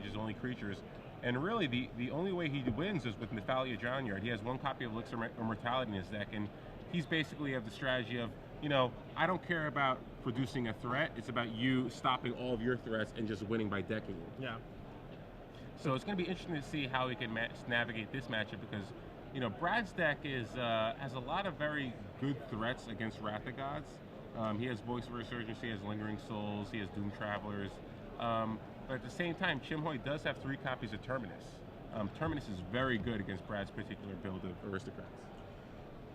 his only creatures. And really, the only way he wins is with Nathalia Johnyard. He has one copy of Elixir Immortality in his deck, and he's basically have the strategy of, I don't care about producing a threat. It's about you stopping all of your threats and just winning by decking it. Yeah. So it's going to be interesting to see how he can navigate this matchup because, Brad's deck has a lot of very good threats against Wrath of Gods. He has Voice of Resurgence, he has Lingering Souls, he has Doom Travelers. But at the same time, Chimhoy does have 3 copies of Terminus. Terminus is very good against Brad's particular build of Aristocrats.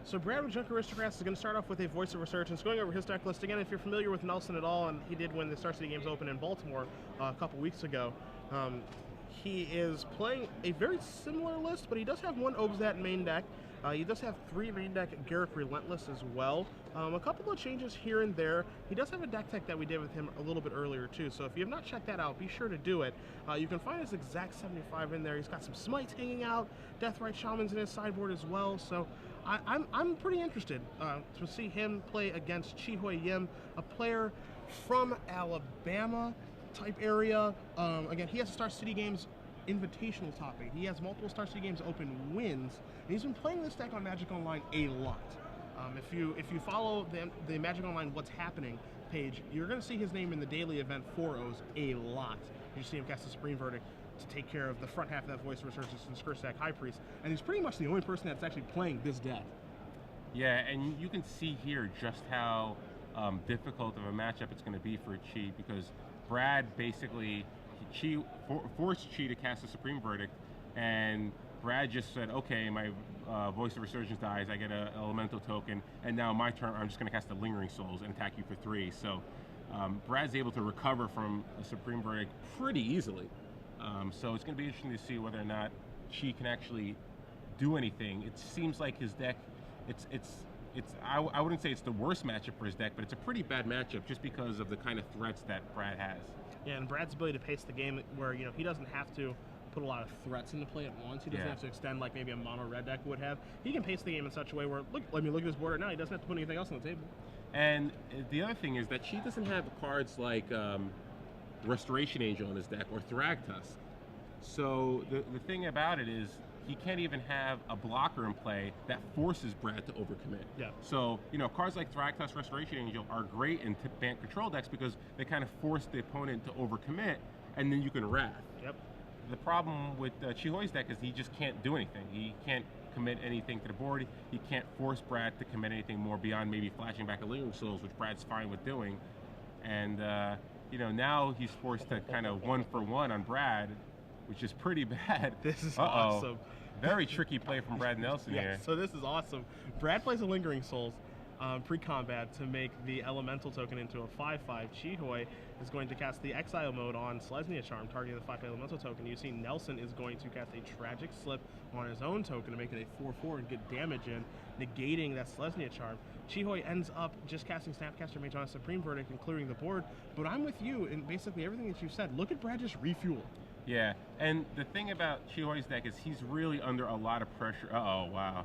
So Brad with Junk Aristocrats is going to start off with a Voice of Resurgence. Going over his deck list again, if you're familiar with Nelson at all, and he did win the Star City Games Open in Baltimore a couple weeks ago, he is playing a very similar list, but he does have 1 Obzat main deck. He does have 3 main deck Garruk Relentless as well. A couple of changes here and there. He does have a deck tech that we did with him a little bit earlier too, so if you have not checked that out, be sure to do it. You can find his exact 75 in there. He's got some Smites hanging out, Deathrite Shamans in his sideboard as well, so I'm pretty interested to see him play against Chihoy Yim, a player from Alabama type area. Again, he has a Star City Games Invitational topic. He has multiple Star City Games Open wins, and he's been playing this deck on Magic Online a lot. If you follow the Magic Online What's Happening page, you're going to see his name in the daily event 4-0s a lot. You see him cast a Supreme Verdict to take care of the front half of that Voice of Resurgence and Skursak High Priest, and he's pretty much the only person that's actually playing this deck. Yeah, and you can see here just how difficult of a matchup it's going to be for Chi, because Brad basically forced Chi to cast a Supreme Verdict, and Brad just said, okay, my Voice of Resurgence dies, I get an Elemental token, and now my turn, I'm just going to cast the Lingering Souls and attack you for 3. So Brad's able to recover from a Supreme Verdict pretty easily. So it's going to be interesting to see whether or not Chi can actually do anything. It seems like his deck, I wouldn't say it's the worst matchup for his deck, but it's a pretty bad matchup just because of the kind of threats that Brad has. Yeah, and Brad's ability to pace the game where, he doesn't have to put a lot of threats into play at once. He doesn't have to extend like maybe a mono red deck would have. He can pace the game in such a way where, look at this board right now, he doesn't have to put anything else on the table. And the other thing is that Chi doesn't have cards like Restoration Angel in his deck or Thragtusk. So the thing about it is he can't even have a blocker in play that forces Brad to overcommit. Yeah. So, cards like Thragtusk, Restoration Angel are great in ban control decks because they kind of force the opponent to overcommit, and then you can wrath. Yep. The problem with Chihoy's deck is he just can't do anything. He can't commit anything to the board. He can't force Brad to commit anything more beyond maybe flashing back a Lingering Souls, which Brad's fine with doing. And, now he's forced to kind of 1-for-1 on Brad, which is pretty bad. This is awesome. Very tricky play from Brad Nelson here. So this is awesome. Brad plays a Lingering Souls pre-combat to make the Elemental token into a 5/5. Chihoy is going to cast the Exile mode on Selesnya Charm, targeting the 5 Elemental token. You see Nelson is going to cast a Tragic Slip on his own token to make it a 4/4 and get damage in, negating that Selesnya Charm. Chihoy ends up just casting Snapcaster Mage on a Supreme Verdict and clearing the board, but I'm with you in basically everything that you said. Look at Brad just refuel. Yeah, and the thing about Chihoy's deck is he's really under a lot of pressure. Uh-oh, wow.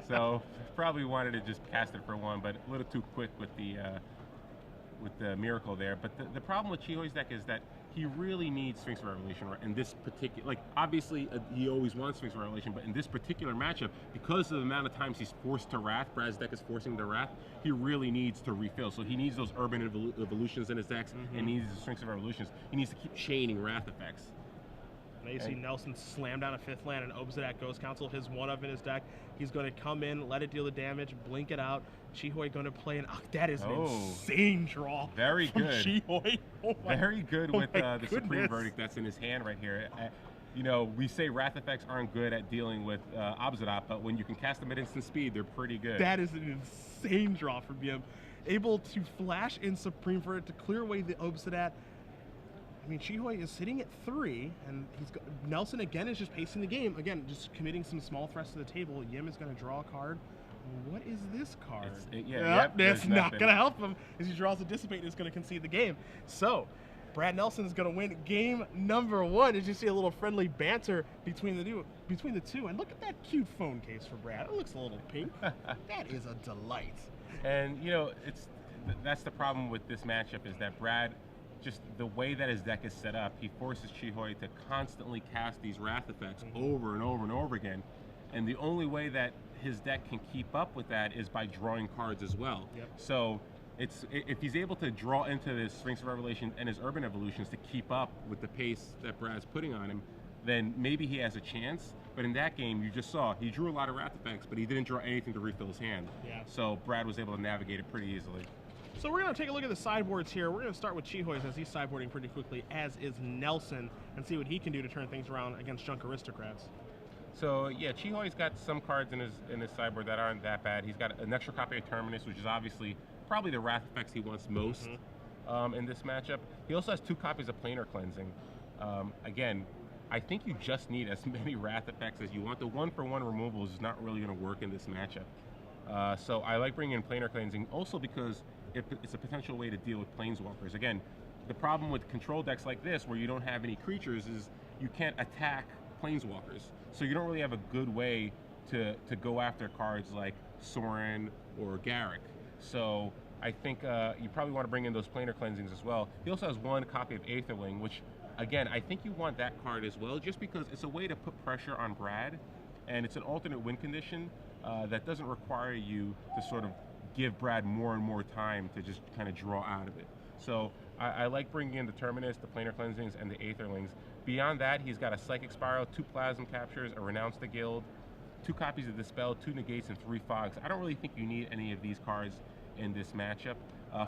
So probably wanted to just cast it for 1, but a little too quick with the miracle there. But the problem with Chihoy's deck is that he really needs Sphinx of Revelation in this particular, like obviously he always wants Sphinx of Revelation, but in this particular matchup, because of the amount of times he's forced to Wrath, Brad's deck is forcing the Wrath, he really needs to refill. So he needs those Urban Evolutions in his decks, and he needs the Sphinx of Revolutions. He needs to keep chaining Wrath effects. Now you see Nelson slam down a 5th land and Obsidian Ghost Council, his 1-of in his deck. He's going to come in, let it deal the damage, blink it out. Chihoy going to play an... that is an insane draw. Very good. Chihoy. Very good with the Supreme Verdict that's in his hand right here. We say Wrath effects aren't good at dealing with Obsidian, but when you can cast them at instant speed, they're pretty good. That is an insane draw from him. Able to flash in Supreme Verdict to clear away the Obsidian. I mean, Chihoy is sitting at 3, and Nelson again is just pacing the game. Again, just committing some small threats to the table. Yim is going to draw a card. What is this card? That's not going to help him. As he draws a Dissipate, it's going to concede the game. So, Brad Nelson is going to win game number 1. As you see a little friendly banter between the two. And look at that cute phone case for Brad. It looks a little pink. That is a delight. And, that's the problem with this matchup is that Brad just the way that his deck is set up, he forces Chihoi to constantly cast these Wrath effects over and over and over again. And the only way that his deck can keep up with that is by drawing cards as well. Yep. So if he's able to draw into this Sphinx of Revelation and his Urban Evolutions to keep up with the pace that Brad's putting on him, then maybe he has a chance. But in that game, you just saw, he drew a lot of Wrath effects, but he didn't draw anything to refill his hand. Yeah. So Brad was able to navigate it pretty easily. So we're going to take a look at the sideboards here. We're going to start with Chihoi's as he's sideboarding pretty quickly, as is Nelson, and see what he can do to turn things around against Junk Aristocrats. So yeah, Chihoi's got some cards in his sideboard that aren't that bad. He's got an extra copy of Terminus, which is obviously probably the Wrath effects he wants most in this matchup. He also has 2 copies of Planar Cleansing. Again, I think you just need as many Wrath effects as you want. The 1-for-1 removals is not really going to work in this matchup. So I like bringing in Planar Cleansing also because it's a potential way to deal with Planeswalkers. Again, the problem with control decks like this, where you don't have any creatures, is you can't attack Planeswalkers. So you don't really have a good way to go after cards like Sorin or Garrick. So I think you probably want to bring in those Planar Cleansings as well. He also has 1 copy of Aetherling, which, again, I think you want that card as well, just because it's a way to put pressure on Brad, and it's an alternate win condition that doesn't require you to sort of give Brad more and more time to just kind of draw out of it. So I like bringing in the Terminus, the Planar Cleansings, and the Aetherlings. Beyond that, he's got a Psychic Spiral, 2 Plasm Captures, a Renounce the Guild, 2 copies of Dispel, 2 Negates, and 3 Fogs. I don't really think you need any of these cards in this matchup.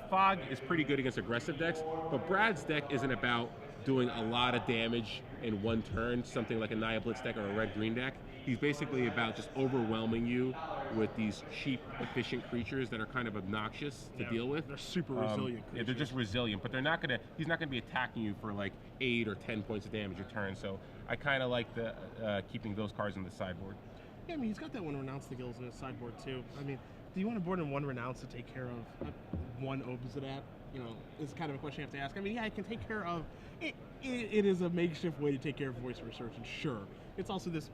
Fog is pretty good against aggressive decks, but Brad's deck isn't about doing a lot of damage in one turn, something like a Naya Blitz deck or a red-green deck. He's basically about just overwhelming you with these cheap, efficient creatures that are kind of obnoxious to deal with. They're super resilient creatures. Yeah, they're just resilient, but they're not gonna. He's not gonna be attacking you for like 8 or 10 points of damage a turn. So I kind of like the keeping those cards in the sideboard. Yeah, I mean, he's got that 1 Renounce the Guilds in his sideboard too. I mean, do you want to board in 1 Renounce to take care of 1 Obsidian? You know, is kind of a question you have to ask. I mean, yeah, it can take care of. It is a makeshift way to take care of Voice of Resurgence, sure. It's also this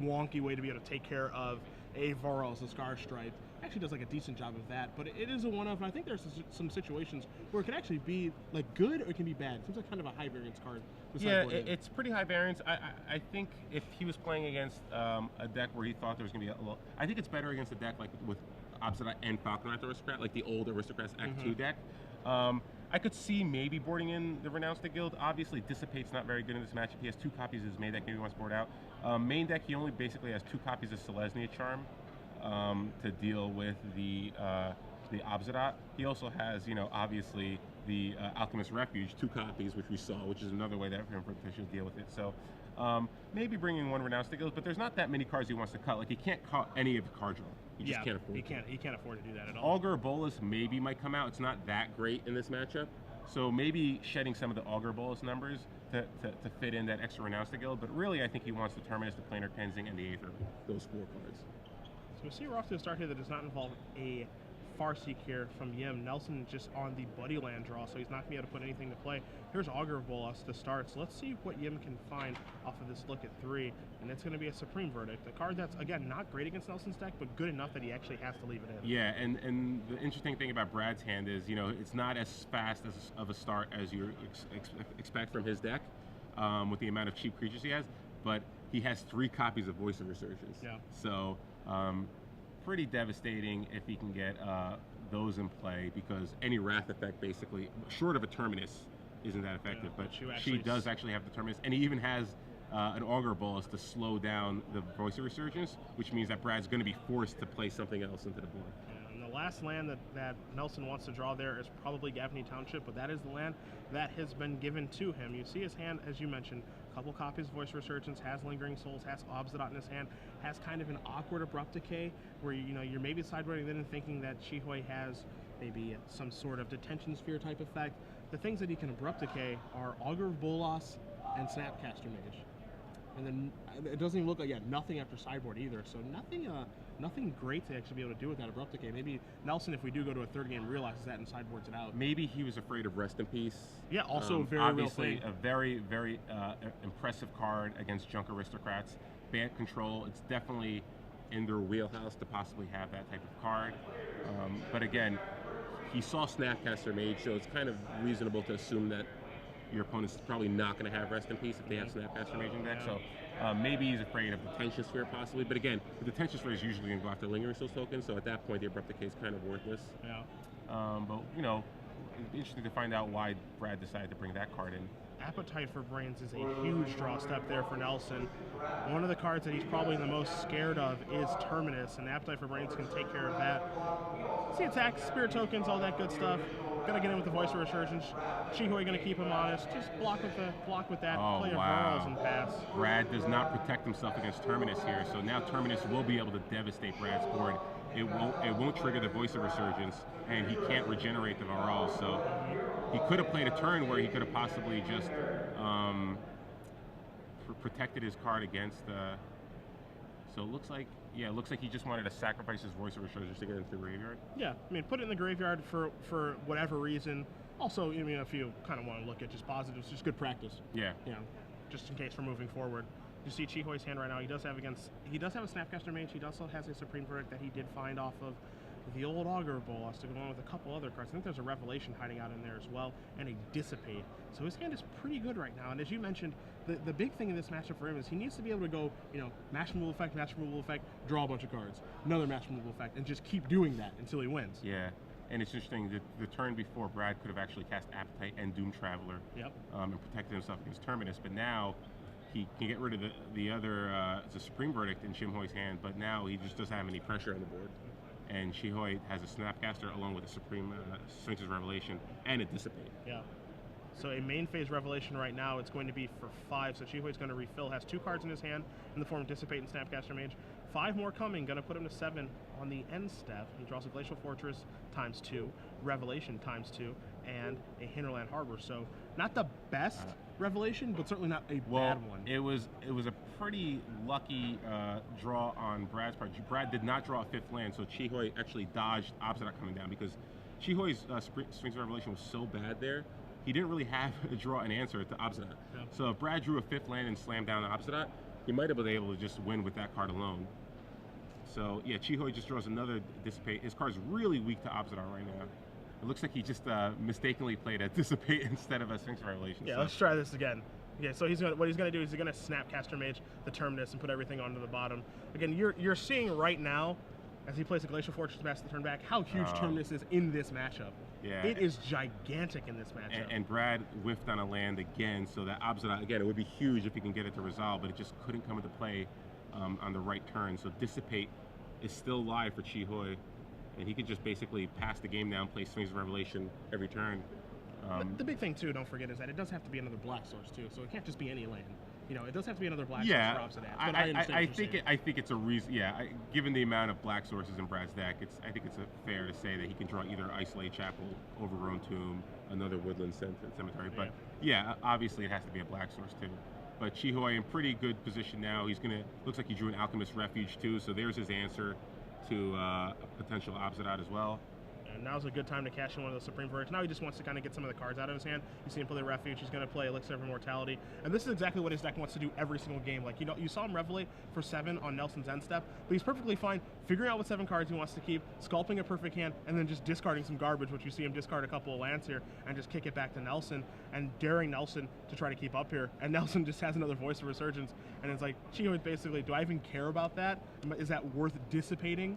wonky way to be able to take care of a Varos, a Scar Stripe. Actually does like a decent job of that, but it is a one-off, and I think there's some situations where it can actually be like good or it can be bad. It seems like kind of a high variance card. Yeah, it's pretty high variance. I think if he was playing against a deck where he thought there was going to be a little, I think it's better against a deck like with Obsidian and Falconite Aristocrat, like the old Aristocrats Act 2 deck. I could see maybe boarding in the Renounce the Guild. Obviously, Dissipate's not very good in this matchup. He has 2 copies of his main deck. Maybe he wants to board out. Main deck, he only basically has 2 copies of Selesnya Charm to deal with the Obsidian. He also has, you know, obviously the Alchemist Refuge, 2 copies, which we saw, which is another way that for him to deal with it. So maybe bringing 1 Renounce the Guild, but there's not that many cards he wants to cut. Like, he can't cut any of the card draw. He just can't afford it. He can't afford to do that at all. Augur Bolus maybe might come out. It's not that great in this matchup. So maybe shedding some of the Augur Bolus numbers to fit in that extra Renounce the Guild. But really, I think he wants the Terminus, the Planar Cleansing, and the Aether. Those 4 cards. So we see we're off to a start here that does not involve a Farseek here from Yim. Nelson just on the Buddy Land draw, so he's not going to be able to put anything to play. Here's Augur Bolus to start, so let's see what Yim can find off of this look at 3, and it's going to be a Supreme Verdict, a card that's, again, not great against Nelson's deck, but good enough that he actually has to leave it in. Yeah, and the interesting thing about Brad's hand is, you know, it's not as fast of a start as you expect from his deck with the amount of cheap creatures he has, but he has 3 copies of Voice of Resurgence. Yeah. So, pretty devastating if he can get those in play, because any Wrath effect, basically, short of a Terminus, isn't that effective. Yeah, but she does actually have the Terminus, and he even has an Augur Bolus to slow down the Voice of Resurgence, which means that Brad's going to be forced to play something else into the board. Yeah, and the last land that Nelson wants to draw there is probably Gavney Township, but that is the land that has been given to him. You see his hand, as you mentioned, a couple copies of Voice of Resurgence, has Lingering Souls, has Obsidian in his hand, has kind of an awkward Abrupt Decay, where you're maybe sideboarding then and thinking that Chihoi has maybe some sort of Detention Sphere type effect. The things that he can Abrupt Decay are Augur of Bolas and Snapcaster Mage. And then it doesn't even look like, nothing after sideboard either. So nothing great to actually be able to do with that Abrupt Decay. Maybe Nelson, if we do go to a 3rd game, realizes that and sideboards it out. Maybe he was afraid of Rest in Peace. Yeah, also very obviously real thing. A very, very impressive card against Junk Aristocrats. Band control, it's definitely in their wheelhouse to possibly have that type of card. But again, he saw Snapcaster Mage, so it's kind of reasonable to assume that your opponent's probably not going to have Rest in Peace if they have Snapcaster Mage in deck. So maybe he's afraid of the Tension Sphere possibly. But again, the Tension Sphere is usually going to go after Lingering Souls tokens. So at that point, the Abrupt Decay is kind of worthless. Yeah. But you know, it'd be interesting to find out why Brad decided to bring that card in. Appetite for Brains is a huge draw step there for Nelson. One of the cards that he's probably the most scared of is Terminus, and Appetite for Brains can take care of that. See attacks, spirit tokens, all that good stuff. Gonna get in with the Voice of Resurgence. Chihoy gonna keep him honest. Just block with that. Play a Varls and pass. Brad does not protect himself against Terminus here, so now Terminus will be able to devastate Brad's board. It won't trigger the Voice of Resurgence, and he can't regenerate the Varl. So he could have played a turn where he could have possibly just protected his card against. So it looks like he just wanted to sacrifice his Voice of Resurgence to get into the graveyard. Yeah, I mean, put it in the graveyard for whatever reason. Also, I mean, if you kind of want to look at just positives, just good practice. Yeah. You know, just in case for moving forward. You see Chihoy's hand right now. He does have a Snapcaster Mage. He also has a Supreme Verdict that he did find off of the old Augur Bolas to go along with a couple other cards. I think there's a Revelation hiding out in there as well, and a Dissipate. So his hand is pretty good right now. And as you mentioned, the big thing in this matchup for him is he needs to be able to go, you know, match removal effect, draw a bunch of cards, another match removal effect, and just keep doing that until he wins. Yeah. And it's interesting that the turn before, Brad could have actually cast Appetite and Doom Traveler and protected himself against Terminus, but now he can get rid of the Supreme Verdict in Chihoy's hand, but now he just doesn't have any pressure on the board. And Chihoy has a Snapcaster along with a Supreme Sphinx's Revelation and a Dissipate. Yeah. So a main phase Revelation right now, it's going to be for 5. So Chihoy's going to refill, has 2 cards in his hand in the form of Dissipate and Snapcaster Mage. 5 more coming, going to put him to 7 on the end step. He draws a Glacial Fortress ×2, Revelation ×2, and a Hinterland Harbor. So not the best Revelation, but certainly not a bad one. It was a pretty lucky draw on Brad's part. Brad did not draw a 5th land, so Chihoy actually dodged Obsidian coming down because Chihoy's Sphinx Revelation was so bad there. He didn't really have to draw an answer to Obsidian. Yeah. So if Brad drew a 5th land and slammed down Obsidian, he might have been able to just win with that card alone. So yeah, Chihoy just draws another Dissipate. His card's really weak to Obsidian right now. It looks like he just mistakenly played a Dissipate instead of a Sphinx Revelation. Yeah, so let's try this again. Okay, so what he's going to do is he's going to Snapcaster Mage the Terminus and put everything onto the bottom. Again, you're seeing right now, as he plays a Glacial Fortress to pass the turn back, how huge Terminus is in this matchup. Yeah, it is gigantic in this matchup. And Brad whiffed on a land again, so that Obsidian, again, it would be huge if he can get it to resolve, but it just couldn't come into play on the right turn. So Dissipate is still live for Chihoy, and he could just basically pass the game down, play Sphinx Revelation every turn. The big thing too, don't forget, is that it does have to be another black source too. So it can't just be any land. You know, it does have to be another black source for Obsidian. But I think it's a reason. Yeah, given the amount of black sources in Brad's deck, I think it's fair to say that he can draw either Isolate Chapel, Overgrown Tomb, another Woodland Cemetery. But yeah, obviously it has to be a black source too. But Chihoy in pretty good position now. Looks like he drew an Alchemist Refuge too. So there's his answer to a potential Obsidian as well. And now's a good time to cash in one of those Supreme Verdicts. Now he just wants to kind of get some of the cards out of his hand. You see him play Refuge. He's going to play Elixir of Immortality. And this is exactly what his deck wants to do every single game. Like, you know, you saw him Revelate for 7 on Nelson's end step, but he's perfectly fine figuring out what 7 cards he wants to keep, sculpting a perfect hand, and then just discarding some garbage, which you see him discard a couple of lands here, and just kick it back to Nelson, and daring Nelson to try to keep up here. And Nelson just has another Voice of Resurgence, and it's like, Chihoy basically, do I even care about that? Is that worth dissipating?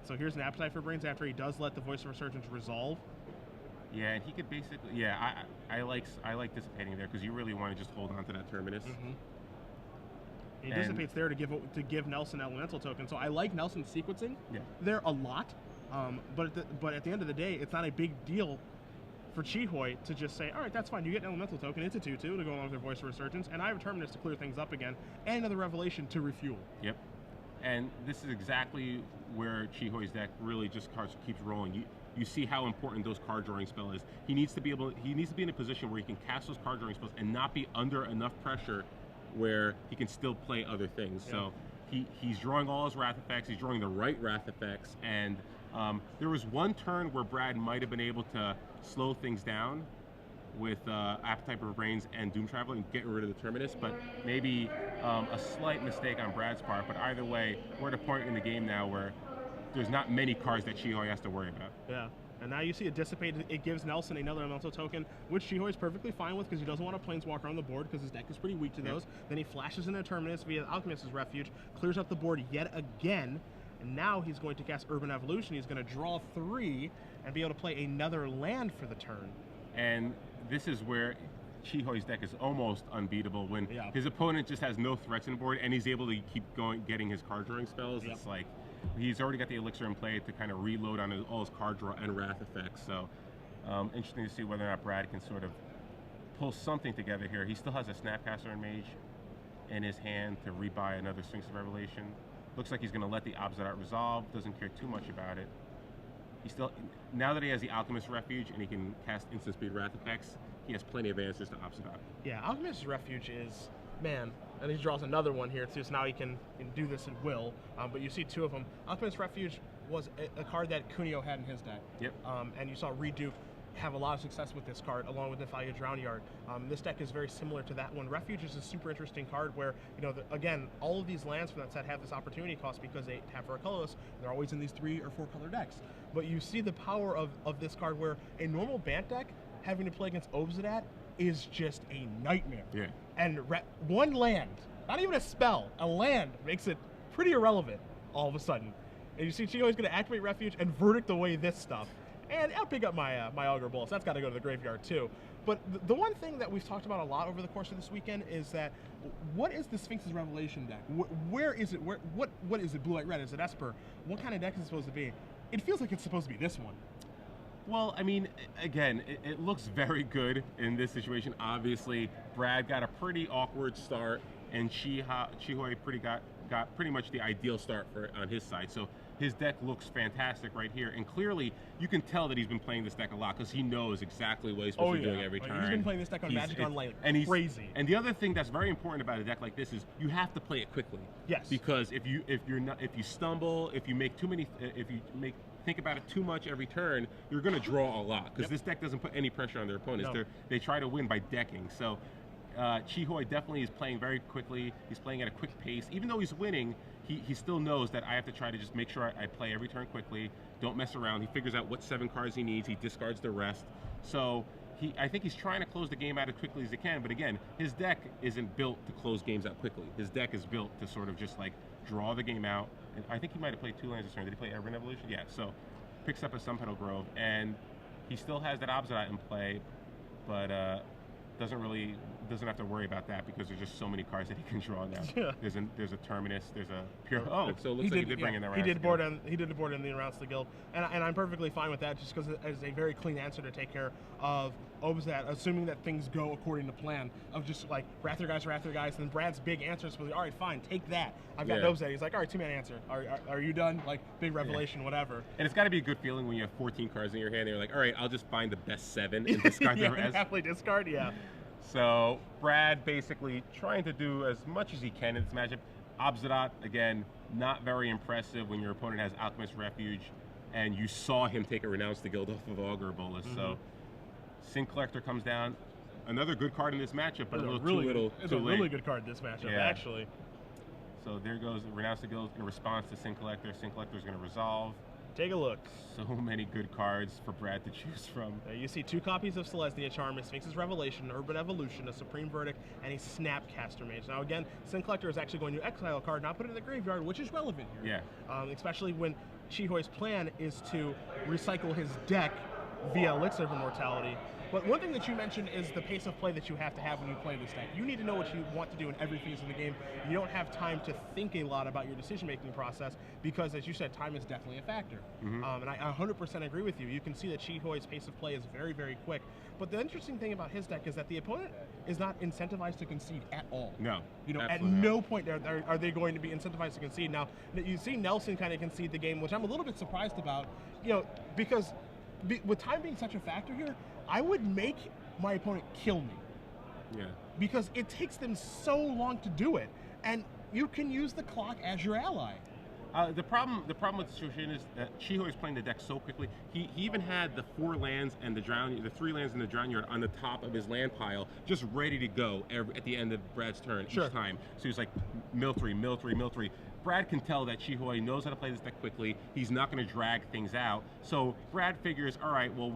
So here's an Appetite for Brains after he does let the Voice of Resurgence resolve. Yeah, and he could basically, I like Dissipating there because you really want to just hold on to that Terminus. He dissipates there to give Nelson elemental token. So I like Nelson sequencing there a lot, but at the end of the day, it's not a big deal for Chihoy to just say, all right, that's fine. You get an elemental token. It's a 2/2 to go along with their Voice of Resurgence, and I have a Terminus to clear things up again, and another Revelation to refuel. Yep. And this is exactly where Chihoy's deck really just keeps rolling. You see how important those card drawing spell is. He needs to be in a position where he can cast those card drawing spells and not be under enough pressure where he can still play other things. Yeah. So he's drawing all his Wrath effects. He's drawing the right Wrath effects. And there was one turn where Brad might have been able to slow things down with Appetite for Brains and Doom Traveler and get rid of the Terminus, but maybe a slight mistake on Brad's part. But either way, we're at a point in the game now where there's not many cards that Chihoy has to worry about. Yeah. And now you see it dissipate. It gives Nelson another elemental token, which Chihoy is perfectly fine with because he doesn't want a Planeswalker on the board because his deck is pretty weak to those. Then he flashes in a Terminus via Alchemist's Refuge, clears up the board yet again, and now he's going to cast Urban Evolution. He's going to draw 3 and be able to play another land for the turn. And this is where Chihoy's deck is almost unbeatable when his opponent just has no threats on board and he's able to keep going, getting his card drawing spells. It's like he's already got the elixir in play to kind of reload on all his card draw and wrath effects. So interesting to see whether or not Brad can sort of pull something together here. He still has a Snapcaster and Mage in his hand to rebuy another Sphinx of Revelation. Looks like he's going to let the Obsidian resolve. Doesn't care too much about it. He still, now that he has the Alchemist Refuge and he can cast instant speed wrath effects, he has plenty of answers to Obsidian. Yeah, Alchemist's Refuge is, man, and he draws another one here too, so now he can do this at will. But you see 2 of them. Alchemist's Refuge was a card that Kunio had in his deck. Yep. And you saw Reduke have a lot of success with this card, along with Nephalia Drownyard. This deck is very similar to that one. Refuge is a super interesting card where, you know, again, all of these lands from that set have this opportunity cost because they tap for a colorless. They're always in these 3 or 4 color decks. But you see the power of this card where a normal Bant deck having to play against Obsidian is just a nightmare. Yeah. And one land, not even a spell, a land makes it pretty irrelevant all of a sudden. And you see Chihoy's going to activate Refuge and verdict away this stuff. And I'll pick up my Augur Bolus. That's got to go to the graveyard too. But the one thing that we've talked about a lot over the course of this weekend is that what is the Sphinx's Revelation deck? Where is it? What is it? Blue, white, red? Is it Esper? What kind of deck is it supposed to be? It feels like it's supposed to be this one. Well, I mean, again, it looks very good in this situation. Obviously, Brad got a pretty awkward start, and Chihoy got pretty much the ideal start on his side. So his deck looks fantastic right here, and clearly you can tell that he's been playing this deck a lot because he knows exactly what he's supposed to be doing every turn. He's been playing this deck on Magic Online, crazy. And the other thing that's very important about a deck like this is you have to play it quickly. Yes. Because if you stumble, if you make too many, think about it too much every turn, you're going to draw a lot because this deck doesn't put any pressure on their opponents. No. They try to win by decking. So Chihoy definitely is playing very quickly. He's playing at a quick pace. Even though he's winning, he still knows that I have to try to just make sure I play every turn quickly, don't mess around. He figures out what 7 cards he needs. He discards the rest. So I think he's trying to close the game out as quickly as he can. But again, his deck isn't built to close games out quickly. His deck is built to sort of just like draw the game out. And I think he might have played 2 lands this turn. Did he play Urban Evolution? Yeah. So picks up a Sunpetal Grove, and he still has that Obsidian in play, but doesn't have to worry about that because there's just so many cards that he can draw now. Yeah. There's a Terminus, there's a pure. Oh, so it looks like he did bring in the He did the board in the Rounds to the Guild, and I'm perfectly fine with that just because it is a very clean answer to take care of Obsidian, assuming that things go according to plan. Of just like Wrather guys, and then Brad's big answer is all right, fine, take that. I've got Obsidian. He's like, all right, 2-man answer. Are you done? Like big revelation, whatever. And it's got to be a good feeling when you have 14 cards in your hand and you're like, all right, I'll just find the best 7 and discard the rest. Happily discard, yeah. So Brad basically trying to do as much as he can in this matchup. Obsidian, again, not very impressive when your opponent has Alchemist Refuge, and you saw him take a Renounce the Guild off of Augur Bolus. So Sin Collector comes down. Another good card in this matchup, but It's too a late. really good card in this matchup, actually. So there goes Renounce the Guild in response to Sin Collector. Sin Collector is going to resolve. Take a look. So many good cards for Brad to choose from. You see 2 copies of Selesnya Charm, a Sphinx's Revelation, Urban Evolution, a Supreme Verdict, and a Snapcaster Mage. Now again, Sin Collector is actually going to exile a card, not put it in the graveyard, which is relevant here. Yeah. Especially when Chihoy's plan is to recycle his deck via Elixir of Immortality. But one thing that you mentioned is the pace of play that you have to have when you play this deck. You need to know what you want to do in every phase of the game. You don't have time to think a lot about your decision-making process because, as you said, time is definitely a factor. And I 100% agree with you. You can see that Chihoy's pace of play is very, very quick. But the interesting thing about his deck is that the opponent is not incentivized to concede at all. No. You know, at no point are they going to be incentivized to concede. Now, you see Nelson kind of concede the game, which I'm a little bit surprised about, you know, because with time being such a factor here, I would make my opponent kill me. Yeah. Because it takes them so long to do it. And you can use the clock as your ally. The problem with the situation is that Chiho is playing the deck so quickly. He even had the 4 lands and the 3 lands in the drown yard on the top of his land pile, just ready to go at the end of Brad's turn each time. So he's like, mill 3, mill 3, mill 3. Brad can tell that Chihoy knows how to play this deck quickly. He's not going to drag things out. So Brad figures, all right, well,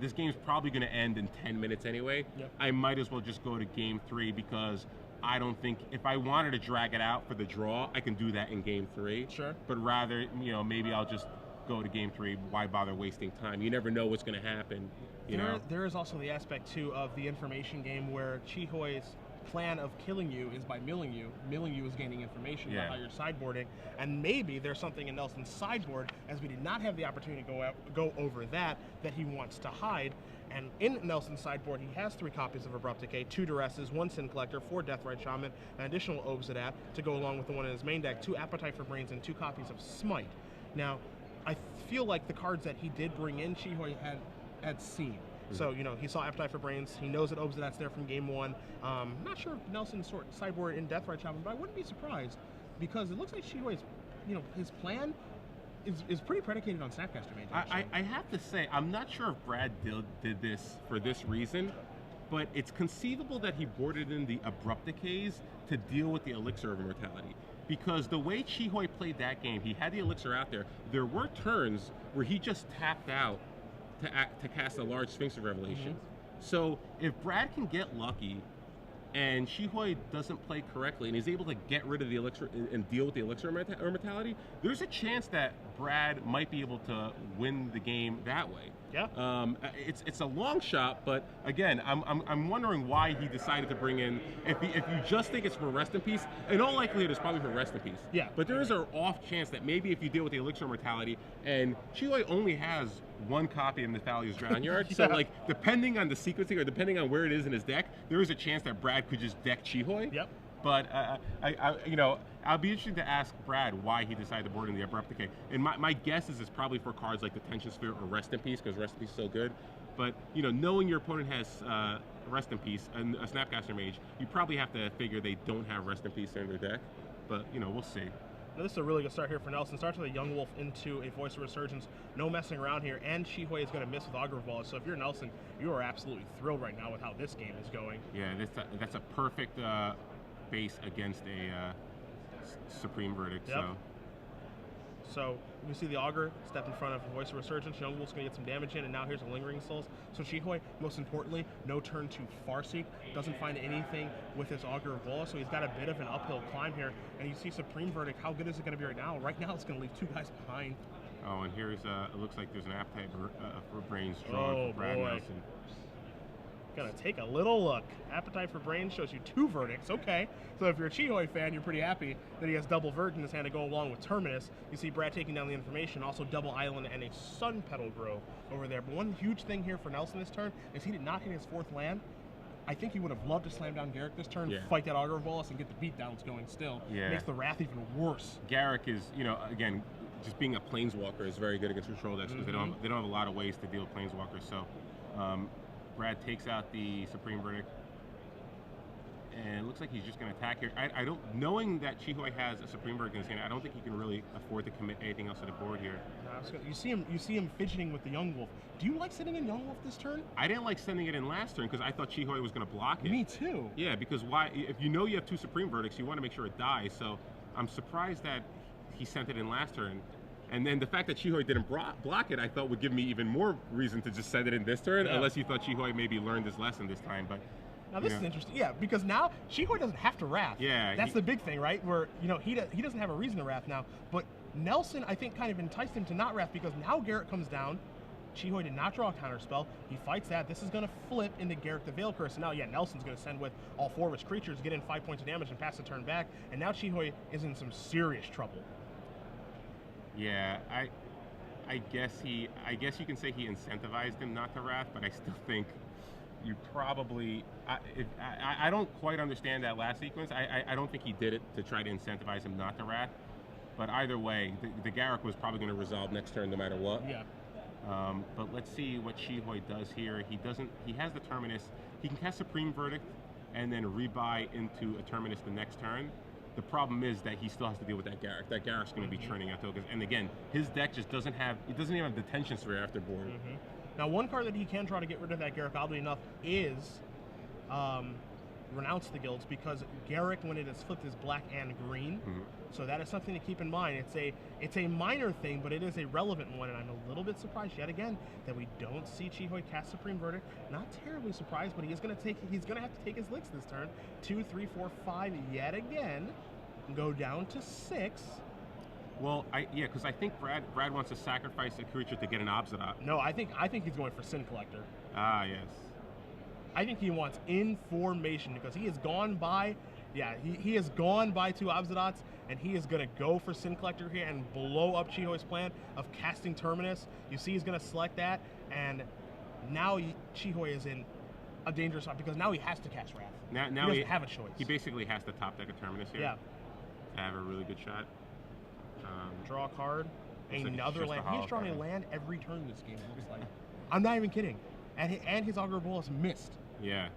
this game's probably going to end in 10 minutes anyway. Yep. I might as well just go to game 3 because I don't think if I wanted to drag it out for the draw, I can do that in game 3. Sure. But rather, maybe I'll just go to game 3. Why bother wasting time? You never know what's going to happen. There is also the aspect too of the information game where Chihoy's plan of killing you is by milling you. Milling you is gaining information about how you're sideboarding, and maybe there's something in Nelson's sideboard, as we did not have the opportunity to go over that he wants to hide. And in Nelson's sideboard, he has 3 copies of Abrupt Decay, 2 Duresses, 1 Sin Collector, 4 Deathrite Shaman, an additional Obsidian to go along with the one in his main deck, 2 Appetite for Brains, and 2 copies of Smite. Now, I feel like the cards that he did bring in, Chihoy had seen. So, he saw Appetite for Brains. He knows that Obsidian's there from game 1. Not sure if Nelson's sideboard in Deathrite Shaman, but I wouldn't be surprised because it looks like Chihoy's, his plan is pretty predicated on Snapcaster Mage. I have to say, I'm not sure if Brad did this for this reason, but it's conceivable that he boarded in the Abrupt Decays to deal with the Elixir of Immortality. Because the way Chihoy played that game, he had the Elixir out there. There were turns where he just tapped out to cast a large Sphinx of Revelation. So if Brad can get lucky and Chihoy doesn't play correctly and is able to get rid of the Elixir and deal with the Elixir Immortality, there's a chance that Brad might be able to win the game that way. Yeah. It's a long shot, but again, I'm wondering why he decided to bring in. If you just think it's for Rest in Peace, in all likelihood, it's probably for Rest in Peace. Yeah. But there is an off chance that maybe if you deal with the Elixir Immortality, and Chihoy only has 1 copy in the Thalia's Drown Yard, so like depending on the sequencing or depending on where it is in his deck, there is a chance that Brad could just deck Chihoy. Yep. But I'll be interested to ask Brad why he decided to board in the Abrupt Decay. And my guess is it's probably for cards like the Tension Sphere or Rest in Peace, because Rest in Peace is so good. But knowing your opponent has Rest in Peace and a Snapcaster Mage, you probably have to figure they don't have Rest in Peace in their deck. But we'll see. Now, this is a really good start here for Nelson. Starts with a Young Wolf into a Voice of Resurgence. No messing around here, and Chihoy is going to miss with Augur of Wallace. So if you're Nelson, you are absolutely thrilled right now with how this game is going. Yeah, that's a perfect base against a Supreme Verdict. Yep. So you see the Augur step in front of Voice of Resurgence. Young Wolf's going to get some damage in, and now here's a Lingering Souls. So Chihoy, most importantly, no turn to Farseek. Doesn't find anything with his Augur of Wallace, so he's got a bit of an uphill climb here. And you see Supreme Verdict. How good is it going to be right now? Right now, it's going to leave 2 guys behind. Oh, and here's it looks like there's an Appetite for Brains drawn for Brad Nelson. Gonna take a little look. Appetite for Brains shows you 2 verdicts. Okay, so if you're a Chihoy fan, you're pretty happy that he has double verdict in his hand to go along with Terminus. You see Brad taking down the information, also double Island and a Sun Petal Grove over there. But one huge thing here for Nelson this turn is he did not hit his 4th land. I think he would have loved to slam down Garrick this turn, fight that Augur of Wallace, and get the beatdowns going still. Yeah. Makes the Wrath even worse. Garrick is, again, just being a Planeswalker is very good against control decks because they don't have a lot of ways to deal with Planeswalkers. So Brad takes out the Supreme Verdict, and it looks like he's just going to attack here. I don't, knowing that Chihoy has a Supreme Verdict in his hand, I don't think he can really afford to commit anything else to the board here. You see him fidgeting with the Young Wolf. Do you like sending in Young Wolf this turn? I didn't like sending it in last turn because I thought Chihoy was going to block it. Me too. Yeah, because why? If you know you have 2 Supreme Verdicts, you want to make sure it dies. So I'm surprised that he sent it in last turn. And then the fact that Chihoy didn't block it, I thought would give me even more reason to just send it in this turn, unless you thought Chihoy maybe learned his lesson this time. But now this is interesting, because now Chihoy doesn't have to Wrath. Yeah, that's the big thing, right? Where he doesn't have a reason to Wrath now, but Nelson I think kind of enticed him to not Wrath because now Garrett comes down. Chihoy did not draw a counter spell. He fights that. This is going to flip into Garrett the Veil Curse. And now, Nelson's going to send with all 4 of his creatures, get in 5 points of damage, and pass the turn back. And now Chihoy is in some serious trouble. Yeah, I guess you can say he incentivized him not to Wrath, but I still think you probably. I don't quite understand that last sequence. I don't think he did it to try to incentivize him not to Wrath. But either way, the Garrick was probably going to resolve next turn no matter what. Yeah. But let's see what Chihoy does here. He has the Terminus. He can cast Supreme Verdict and then rebuy into a Terminus the next turn. The problem is that he still has to deal with that Garrick. That Garrick's going to be churning out tokens. And again, his deck just doesn't have, it doesn't even have Detention Sphere after board. Now, one card that he can try to get rid of that Garrick, oddly enough, is Renounce the Guilds, because Garrick, when it is flipped, is black and green. So that is something to keep in mind. It's a minor thing, but it is a relevant one, and I'm a little bit surprised yet again that we don't see Chihoy cast Supreme Verdict. Not terribly surprised, but he's gonna have to take his licks this turn. 2, 3, 4, 5 yet again. Go down to 6. Well, yeah, because I think Brad wants to sacrifice a creature to get an Obsidian. No, I think he's going for Sin Collector. Ah, yes. I think he wants Information, because he has gone by, he has gone by 2 Obsidots, and he is going to go for Sin Collector here and blow up Chihoy's plan of casting Terminus. You see he's going to select that, and now Chihoy is in a dangerous spot, because now he has to cast Wrath. Now he doesn't have a choice. He basically has to top deck a Terminus here. Yeah. To have a really good shot. Draw a card. Another land. He's drawing a land every turn this game, it looks like. I'm not even kidding. And his Augur Bolas missed. Yeah.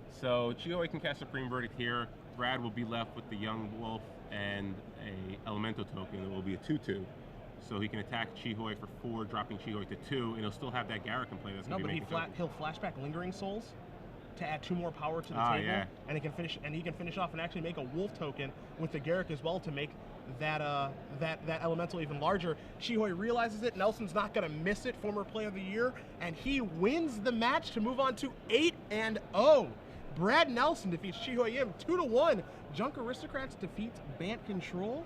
So Chihoy can cast Supreme Verdict here. Brad will be left with the Young Wolf and a Elemental token. It will be a 2/2. So he can attack Chihoy for 4, dropping Chihoy to 2, and he'll still have that Garrick in play. That's no, gonna be but he'll flashback Lingering Souls to add 2 more power to the table, yeah. and he can finish off and actually make a Wolf token with the Garrick as well to make that Elemental even larger. Chihoy realizes it. Nelson's not going to miss it. Former Player of the Year, and he wins the match to move on to 8-0. Brad Nelson defeats Chihoy Yim 2-1. Junk Aristocrats defeats Bant Control.